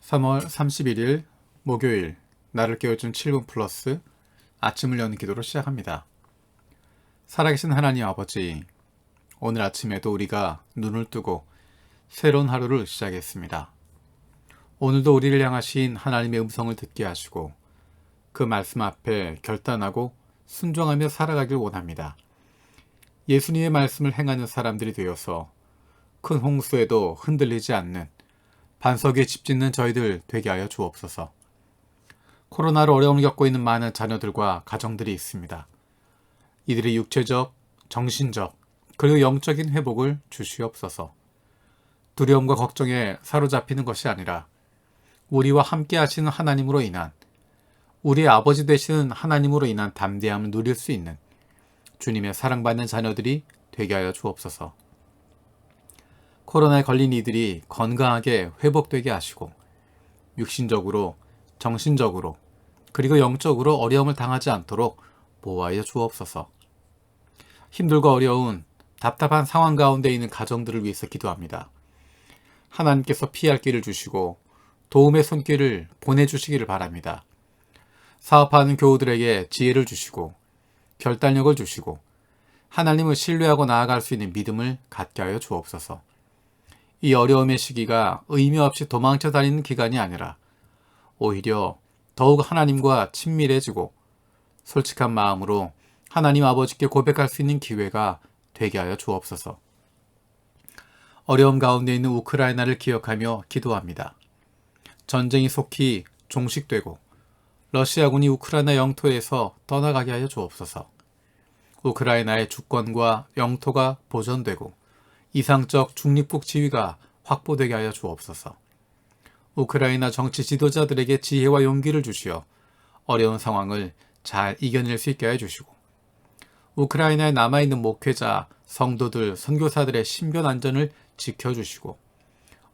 3월 31일 목요일 나를 깨워준 7분 플러스 아침을 여는 기도로 시작합니다. 살아계신 하나님 아버지, 오늘 아침에도 우리가 눈을 뜨고 새로운 하루를 시작했습니다. 오늘도 우리를 향하신 하나님의 음성을 듣게 하시고 그 말씀 앞에 결단하고 순종하며 살아가길 원합니다. 예수님의 말씀을 행하는 사람들이 되어서 큰 홍수에도 흔들리지 않는 반석에 집 짓는 저희들 되게 하여 주옵소서. 코로나로 어려움을 겪고 있는 많은 자녀들과 가정들이 있습니다. 이들의 육체적, 정신적, 그리고 영적인 회복을 주시옵소서. 두려움과 걱정에 사로잡히는 것이 아니라 우리와 함께 하시는 하나님으로 인한, 우리의 아버지 되시는 하나님으로 인한 담대함을 누릴 수 있는 주님의 사랑받는 자녀들이 되게 하여 주옵소서. 코로나에 걸린 이들이 건강하게 회복되게 하시고 육신적으로, 정신적으로, 그리고 영적으로 어려움을 당하지 않도록 보호하여 주옵소서. 힘들고 어려운 답답한 상황 가운데 있는 가정들을 위해서 기도합니다. 하나님께서 피할 길을 주시고 도움의 손길을 보내주시기를 바랍니다. 사업하는 교우들에게 지혜를 주시고 결단력을 주시고 하나님을 신뢰하고 나아갈 수 있는 믿음을 갖게 하여 주옵소서. 이 어려움의 시기가 의미 없이 도망쳐 다니는 기간이 아니라 오히려 더욱 하나님과 친밀해지고 솔직한 마음으로 하나님 아버지께 고백할 수 있는 기회가 되게 하여 주옵소서. 어려움 가운데 있는 우크라이나를 기억하며 기도합니다. 전쟁이 속히 종식되고 러시아군이 우크라이나 영토에서 떠나가게 하여 주옵소서. 우크라이나의 주권과 영토가 보존되고 이상적 중립국 지위가 확보되게 하여 주옵소서. 우크라이나 정치 지도자들에게 지혜와 용기를 주시어 어려운 상황을 잘 이겨낼 수 있게 해주시고 우크라이나에 남아있는 목회자, 성도들, 선교사들의 신변 안전을 지켜주시고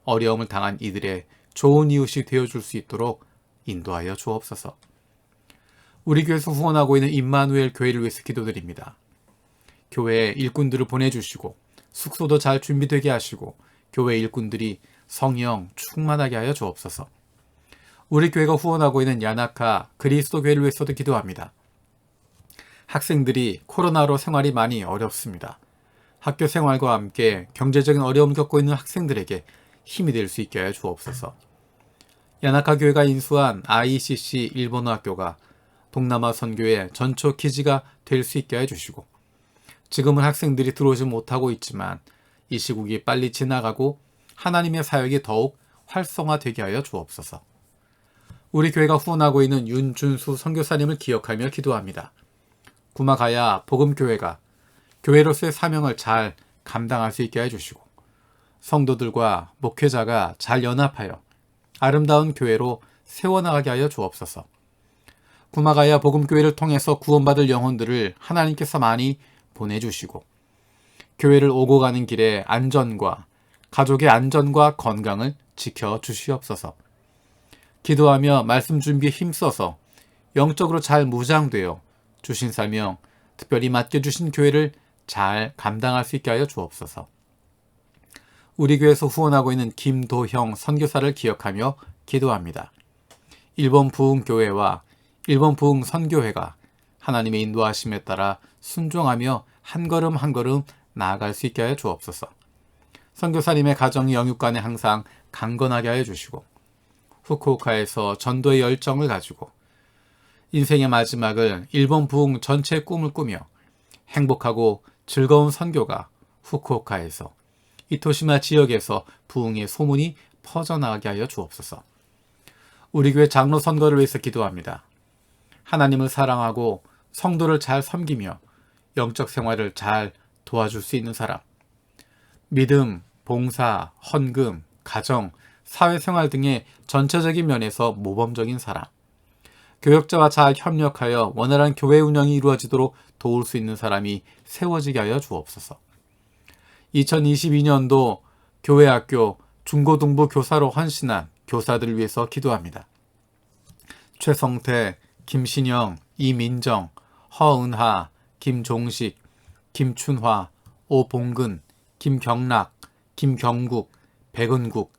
어려움을 당한 이들의 좋은 이웃이 되어줄 수 있도록 인도하여 주옵소서. 우리 교회에서 후원하고 있는 임마누엘 교회를 위해서 기도드립니다. 교회에 일꾼들을 보내주시고 숙소도 잘 준비되게 하시고 교회 일꾼들이 성령 충만하게 하여 주옵소서. 우리 교회가 후원하고 있는 야나카 그리스도 교회를 위해서도 기도합니다. 학생들이 코로나로 생활이 많이 어렵습니다. 학교 생활과 함께 경제적인 어려움을 겪고 있는 학생들에게 힘이 될 수 있게 하여 주옵소서. 야나카 교회가 인수한 ICC 일본어 학교가 동남아 선교의 전초 기지가 될 수 있게 해주시고 지금은 학생들이 들어오지 못하고 있지만 이 시국이 빨리 지나가고 하나님의 사역이 더욱 활성화되게 하여 주옵소서. 우리 교회가 후원하고 있는 윤준수 선교사님을 기억하며 기도합니다. 구마가야 복음교회가 교회로서의 사명을 잘 감당할 수 있게 해주시고 성도들과 목회자가 잘 연합하여 아름다운 교회로 세워나가게 하여 주옵소서. 구마가야 복음교회를 통해서 구원받을 영혼들을 하나님께서 많이 보내주시고 교회를 오고 가는 길에 안전과 가족의 안전과 건강을 지켜주시옵소서. 기도하며 말씀 준비에 힘써서 영적으로 잘 무장되어 주신 사명, 특별히 맡겨주신 교회를 잘 감당할 수 있게 하여 주옵소서. 우리 교회에서 후원하고 있는 김도형 선교사를 기억하며 기도합니다. 일본 부흥교회와 일본 부흥선교회가 하나님의 인도하심에 따라 순종하며 한 걸음 한 걸음 나아갈 수 있게 하여 주옵소서. 선교사님의 가정이 영육간에 항상 강건하게 하여 주시고 후쿠오카에서 전도의 열정을 가지고 인생의 마지막을 일본 부흥 전체의 꿈을 꾸며 행복하고 즐거운 선교가 후쿠오카에서 이토시마 지역에서 부흥의 소문이 퍼져나가게 하여 주옵소서. 우리 교회 장로 선거를 위해서 기도합니다. 하나님을 사랑하고 성도를 잘 섬기며 영적 생활을 잘 도와줄 수 있는 사람, 믿음, 봉사, 헌금, 가정, 사회생활 등의 전체적인 면에서 모범적인 사람, 교역자와 잘 협력하여 원활한 교회 운영이 이루어지도록 도울 수 있는 사람이 세워지게 하여 주옵소서. 2022년도 교회학교 중고등부 교사로 헌신한 교사들을 위해서 기도합니다. 최성태, 김신영, 이민정, 허은하, 김종식, 김춘화, 오봉근, 김경락, 김경국, 백은국,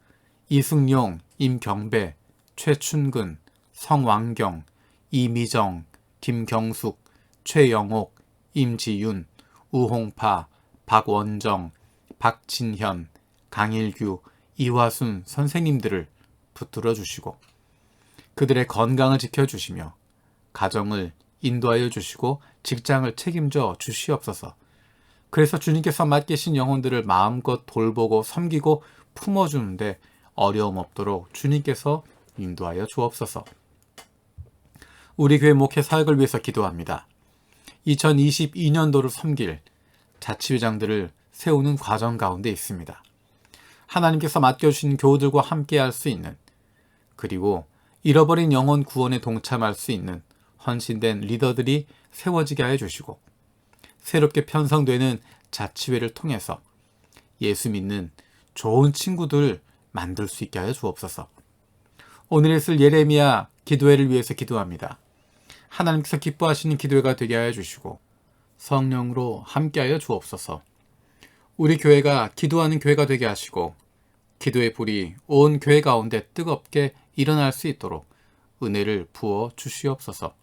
이승용, 임경배, 최춘근, 성왕경, 이미정, 김경숙, 최영옥, 임지윤, 우홍파, 박원정, 박진현, 강일규, 이화순 선생님들을 붙들어 주시고 그들의 건강을 지켜주시며 가정을 인도하여 주시고 직장을 책임져 주시옵소서. 그래서 주님께서 맡기신 영혼들을 마음껏 돌보고 섬기고 품어주는데 어려움 없도록 주님께서 인도하여 주옵소서. 우리 교회 목회 사역을 위해서 기도합니다. 2022년도를 섬길 자치회장들을 세우는 과정 가운데 있습니다. 하나님께서 맡겨주신 교우들과 함께 할 수 있는, 그리고 잃어버린 영혼 구원에 동참할 수 있는 헌신된 리더들이 세워지게 하여 주시고 새롭게 편성되는 자치회를 통해서 예수 믿는 좋은 친구들 만들 수 있게 하여 주옵소서. 오늘 있을 예레미야 기도회를 위해서 기도합니다. 하나님께서 기뻐하시는 기도회가 되게 하여 주시고 성령으로 함께하여 주옵소서. 우리 교회가 기도하는 교회가 되게 하시고 기도의 불이 온 교회 가운데 뜨겁게 일어날 수 있도록 은혜를 부어 주시옵소서.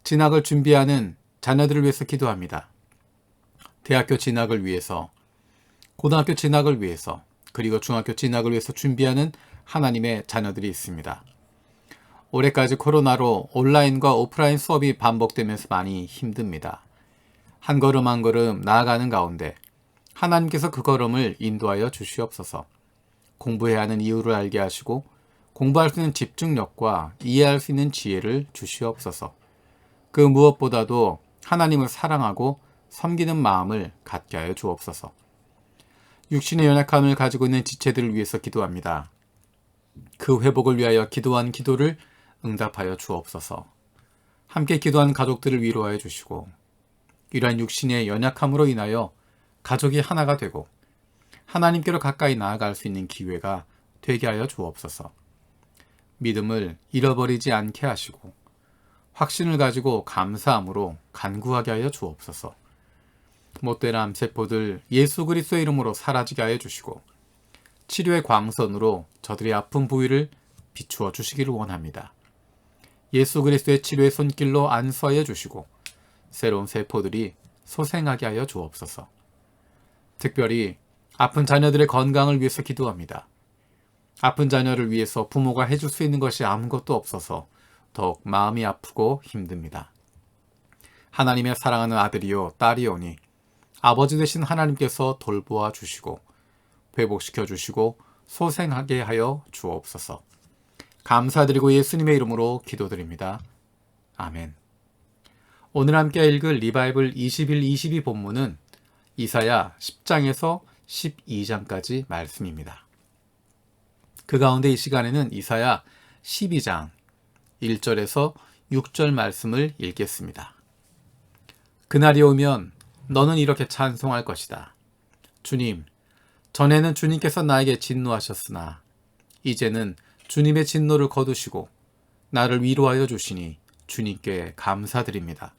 진학을 준비하는 자녀들을 위해서 기도합니다. 대학교 진학을 위해서, 고등학교 진학을 위해서, 그리고 중학교 진학을 위해서 준비하는 하나님의 자녀들이 있습니다. 올해까지 코로나로 온라인과 오프라인 수업이 반복되면서 많이 힘듭니다. 한 걸음 한 걸음 나아가는 가운데 하나님께서 그 걸음을 인도하여 주시옵소서. 공부해야 하는 이유를 알게 하시고 공부할 수 있는 집중력과 이해할 수 있는 지혜를 주시옵소서. 그 무엇보다도 하나님을 사랑하고 섬기는 마음을 갖게 하여 주옵소서. 육신의 연약함을 가지고 있는 지체들을 위해서 기도합니다. 그 회복을 위하여 기도한 기도를 응답하여 주옵소서. 함께 기도한 가족들을 위로하여 주시고 이러한 육신의 연약함으로 인하여 가족이 하나가 되고 하나님께로 가까이 나아갈 수 있는 기회가 되게 하여 주옵소서. 믿음을 잃어버리지 않게 하시고 확신을 가지고 감사함으로 간구하게 하여 주옵소서. 못된 암세포들 예수 그리스도의 이름으로 사라지게 하여 주시고 치료의 광선으로 저들의 아픈 부위를 비추어 주시기를 원합니다. 예수 그리스도의 치료의 손길로 안수하여 주시고 새로운 세포들이 소생하게 하여 주옵소서. 특별히 아픈 자녀들의 건강을 위해서 기도합니다. 아픈 자녀를 위해서 부모가 해줄 수 있는 것이 아무것도 없어서 더욱 마음이 아프고 힘듭니다. 하나님의 사랑하는 아들이요 딸이오니 아버지 되신 하나님께서 돌보아 주시고 회복시켜 주시고 소생하게 하여 주옵소서. 감사드리고 예수님의 이름으로 기도드립니다. 아멘. 오늘 함께 읽을 리바이블 21-22 본문은 이사야 10장에서 12장까지 말씀입니다. 그 가운데 이 시간에는 이사야 12장 1절에서 6절 말씀을 읽겠습니다. 그날이 오면 너는 이렇게 찬송할 것이다. 주님, 전에는 주님께서 나에게 진노하셨으나 이제는 주님의 진노를 거두시고 나를 위로하여 주시니 주님께 감사드립니다.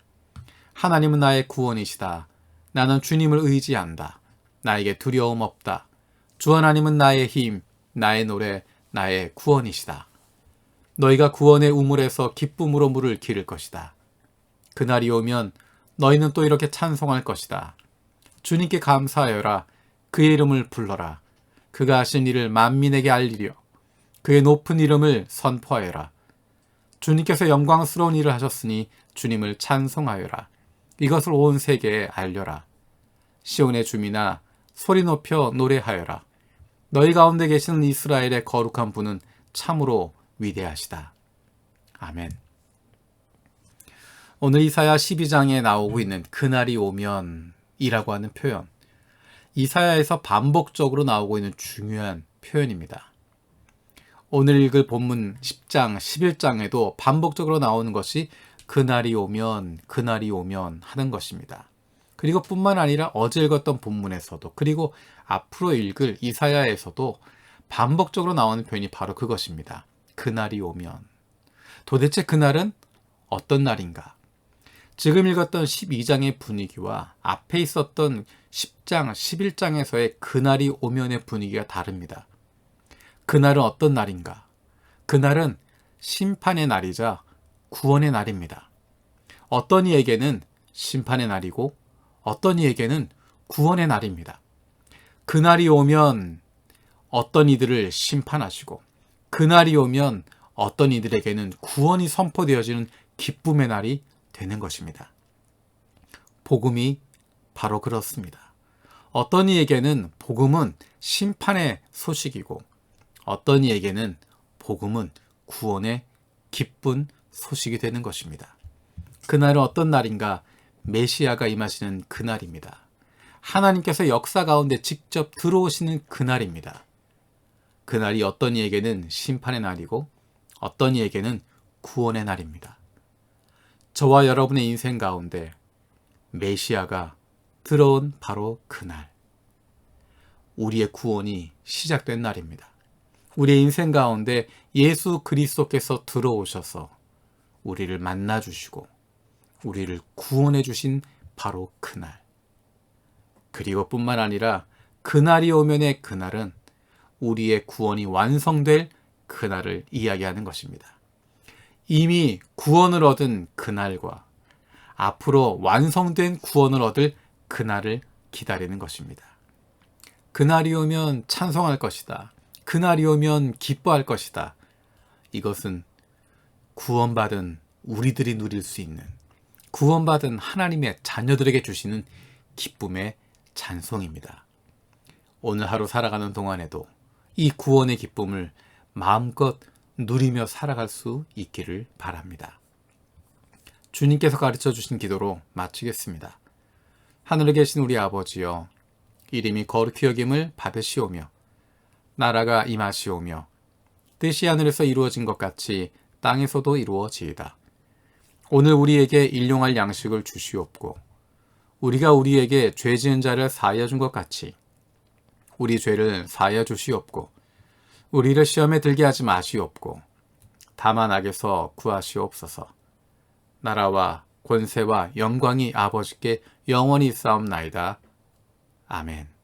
하나님은 나의 구원이시다. 나는 주님을 의지한다. 나에게 두려움 없다. 주 하나님은 나의 힘, 나의 노래, 나의 구원이시다. 너희가 구원의 우물에서 기쁨으로 물을 기를 것이다. 그날이 오면 너희는 또 이렇게 찬송할 것이다. 주님께 감사하여라. 그의 이름을 불러라. 그가 하신 일을 만민에게 알리려. 그의 높은 이름을 선포하여라. 주님께서 영광스러운 일을 하셨으니 주님을 찬송하여라. 이것을 온 세계에 알려라. 시온의 주민아 소리 높여 노래하여라. 너희 가운데 계시는 이스라엘의 거룩한 분은 참으로 위대하시다. 아멘. 오늘 이사야 12장에 나오고 있는 그날이 오면 이라고 하는 표현, 이사야에서 반복적으로 나오고 있는 중요한 표현입니다. 오늘 읽을 본문 10장, 11장에도 반복적으로 나오는 것이 그날이 오면, 그날이 오면 하는 것입니다. 그리고 뿐만 아니라 어제 읽었던 본문에서도, 그리고 앞으로 읽을 이사야에서도 반복적으로 나오는 표현이 바로 그것입니다. 그날이 오면. 도대체 그날은 어떤 날인가? 지금 읽었던 12장의 분위기와 앞에 있었던 10장, 11장에서의 그날이 오면의 분위기가 다릅니다. 그날은 어떤 날인가? 그날은 심판의 날이자 구원의 날입니다. 어떤 이에게는 심판의 날이고 어떤 이에게는 구원의 날입니다. 그날이 오면 어떤 이들을 심판하시고 그날이 오면 어떤 이들에게는 구원이 선포되어지는 기쁨의 날이 되는 것입니다. 복음이 바로 그렇습니다. 어떤 이에게는 복음은 심판의 소식이고 어떤 이에게는 복음은 구원의 기쁜 소식이 되는 것입니다. 그날은 어떤 날인가? 메시아가 임하시는 그날입니다. 하나님께서 역사 가운데 직접 들어오시는 그날입니다. 그날이 어떤 이에게는 심판의 날이고 어떤 이에게는 구원의 날입니다. 저와 여러분의 인생 가운데 메시아가 들어온 바로 그날, 우리의 구원이 시작된 날입니다. 우리의 인생 가운데 예수 그리스도께서 들어오셔서 우리를 만나주시고 우리를 구원해 주신 바로 그날. 그리고 뿐만 아니라 그날이 오면의 그날은 우리의 구원이 완성될 그날을 이야기하는 것입니다. 이미 구원을 얻은 그날과 앞으로 완성된 구원을 얻을 그날을 기다리는 것입니다. 그날이 오면 찬송할 것이다. 그날이 오면 기뻐할 것이다. 이것은 구원받은 우리들이 누릴 수 있는, 구원받은 하나님의 자녀들에게 주시는 기쁨의 찬송입니다. 오늘 하루 살아가는 동안에도 이 구원의 기쁨을 마음껏 누리며 살아갈 수 있기를 바랍니다. 주님께서 가르쳐 주신 기도로 마치겠습니다. 하늘에 계신 우리 아버지여, 이름이 거룩히 여김을 받으시오며 나라가 임하시오며 뜻이 하늘에서 이루어진 것 같이 땅에서도 이루어지이다. 오늘 우리에게 일용할 양식을 주시옵고 우리가 우리에게 죄 지은 자를 사하여 준 것 같이 우리 죄를 사하여 주시옵고 우리를 시험에 들게 하지 마시옵고 다만 악에서 구하시옵소서. 나라와 권세와 영광이 아버지께 영원히 있사옵나이다. 아멘.